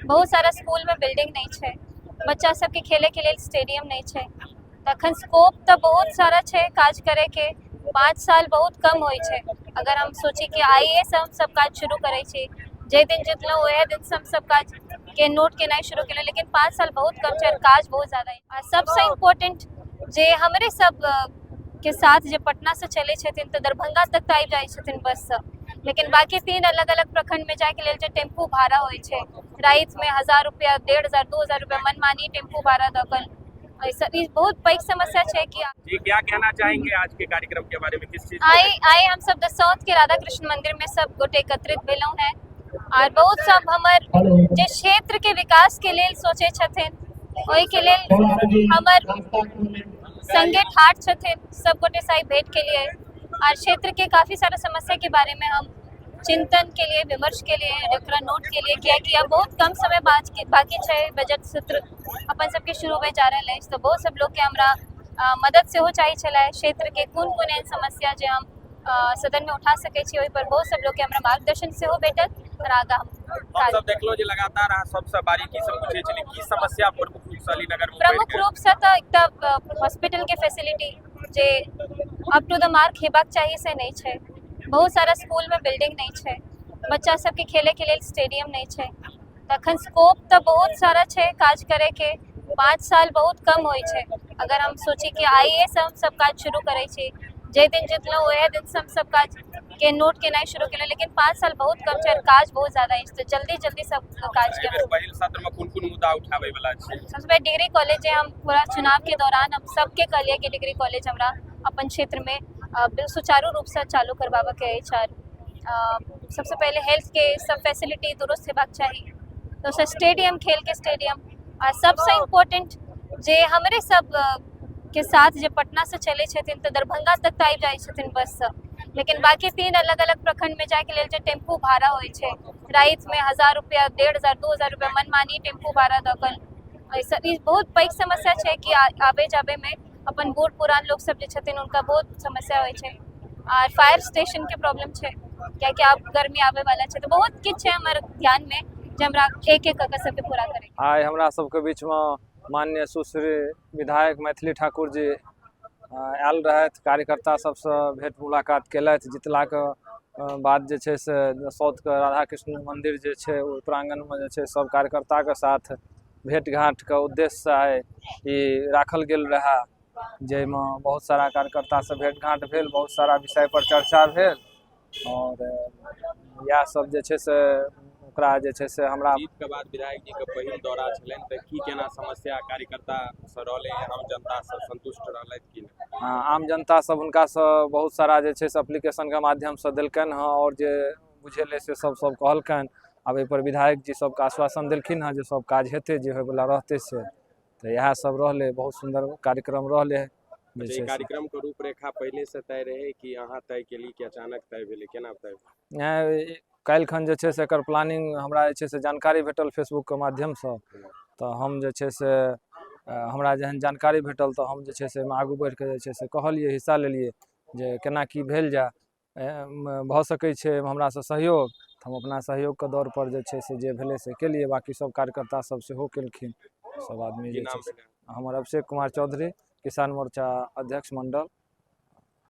बहुत सारा स्कूल में बिल्डिंग नहीं छे, बच्चा सबके खेले के लिए स्टेडियम नहीं छे। तखन स्कोप तो बहुत सारा छे काज करे के, 5 साल बहुत कम होई छे। अगर हम सोची कि आइए से हम सब काज शुरू करे छी, जे दिन जितलो वह दिन से हम सब काज के नोट के नहीं शुरू केले, लेकिन 5 साल बहुत कम छे, काज बहुत ज्यादा है। सबसे इम्पोर्टेंट जे हमरे सब के साथ जे पटना से चले छथिन तो दरभंगा तक तो आबि जाय छथिन बस से, लेकिन बाकी 3 अलग अलग प्रखंड में जाए के लेल जे टेम्पू भाड़ा होय छे, रात में 1000 रुपया, 1500, 2000 रुपया मनमानी टेम्पू भाड़ा दकल, बहुत पैघ समस्या है कि जी क्या कहना चाहेंगे आज के कार्यक्रम के बारे में, किस चीज आई हम सब दसौत के राधा कृष्ण मंदिर में सब गोटे एकत्रित भेलौ है और बहुत सब हमर जे क्षेत्र के विकास के लेल सोचे छथिन, ओहि के लेल हमर संगे ठाठ छथिन सब गोटे साई भेंट के लिए और क्षेत्र के काफी सारा समस्या के बारे में हम चिंतन के लिए, विमर्श के लिए, एकरा नोट के लिए किया कि अब बहुत कम समय बाकी है बजट सत्र अपन सबके शुरू में जा रहा है, तो बहुत सब लोग के हमरा मदद से हो चाहिए चला क्षेत्र के कौन एहन समस्या जे हम सदन में उठा सके छी, ओहि पर बहुत सब लोग के हमरा मार्गदर्शन से हो भेटत और आगा हम सब देखलो जे लगातार आ सबसे बारीकी से पूछे छली की समस्या प्रमुख रूप से अलीनगर में प्रमुख रूप से तो एक हॉस्पिटल के फैसिलिटी जे अप टू द मार्क हेबाक चाहिए से नहीं छे। बहुत सारा स्कूल में बिल्डिंग नहीं छे, बच्चा सबके खेले के लिए स्टेडियम नहीं छे। तखन स्कोप तो बहुत सारा छे काज करे के, 5 साल बहुत कम होई छे। अगर हम सोची कि आइए से हम सब काज शुरू करे छी, जे दिन जितलो वह दिन से हम सब काज के नोट के नहीं शुरू केले, लेकिन 5 साल बहुत कम छे, काज बहुत ज्यादा है, तो जल्दी सब काज के पहिल सत्र में कौन मुद्दा उठावे वाला छे। सबसे पहले डिग्री कॉलेज है, हम पूरा चुनाव के दौरान हम सबके कहलिए कि डिग्री कॉलेज हमरा अपन क्षेत्र में सुचारू रूप से चालू करवाबे के है। सबसे पहले हेल्थ के सब फैसिलिटी दुरुस्त हेबाक चाहिए, दोसर स्टेडियम, खेल के स्टेडियम, और सबसे इम्पोर्टेंट जे हमरे सब के साथ जे पटना से चले छथिन तो दरभंगा तक तो आबि जाय छथिन बस से, लेकिन बाकी 3 अलग अलग प्रखंड में जाए के लेल जे टेम्पू भाड़ा होय छे, रात में 1000 रुपया, 1500, 2000 रुपया मनमानी टेम्पू भाड़ा दकल, बहुत पैघ समस्या है कि आबे जाबे में अपन बूढ़ पुरान लोग सब जे छथिन उनका बहुत समस्या होय छे। और फायर स्टेशन के प्रॉब्लम छे, क्या कि अब गर्मी आवे वाला छे, तो बहुत किछ है हमर ध्यान में जे हमरा एक कऽ सबके पूरा करे। आइ हमरा सबके बीच में माननीय सुश्री विधायक मैथिली ठाकुर जी आयल रहथि, कार्यकर्ता सबसे भेंट मुलाकात केलथि। जितला के बाद जे छे से दसौत के राधा कृष्ण मंदिर जे छे ओहि प्रांगण में जे छे सब कार्यकर्ता के साथ भेंट घाट के उद्देश्य से आइ ई राखल गेल रहा, जैमे बहुत सारा कार्यकर्ता से भेंट घाट भेल, बहुत सारा विषय पर चर्चा भेल और यह सब जे छे से ओकरा जे छे से हमरा जीत के बाद विधायक जी के पहिल दौरा छलन, त की केना समस्या कार्यकर्ता से रहले, आम जनता से संतुष्ट रहले कि नहीं? हाँ, आम जनता सब हुनका से बहुत सारा जे छे से एप्लीकेशन के माध्यम से देलकन हाँ, और जे बुझेले से सब कहलकन। अब एहि पर विधायक जी सबके आश्वासन देलखिन हाँ जे सब काज हेते, जे होय वाला रहते से, तो यह सब रहले। बहुत सुंदर कार्यक्रम रहले। कार्यक्रम के रूपरेखा पहले से तय रहे कि अहाँ तय केली कि अचानक तय भेले, केना तय? काल्हि खन जे छे से एकर प्लानिंग हमरा जे छे से जानकारी भेटल फेसबुक के माध्यम से, तो हम जे छे से हमरा जहन जानकारी भेटल तो हम जे छे से आगू बढ़ के जे छे से कहलिए, हिस्सा लेलिए जे केना की भेल जा, भ सकै छे हमरा से सहयोग, हम अपना सहयोग के दौर पर जे छे से जे भेले से केलिए। बाकी सब कार्यकर्ता सब सेहो केलखिन, सब आदमी जे छे। हमर अभिषेक कुमार चौधरी, किसान मोर्चा अध्यक्ष मंडल।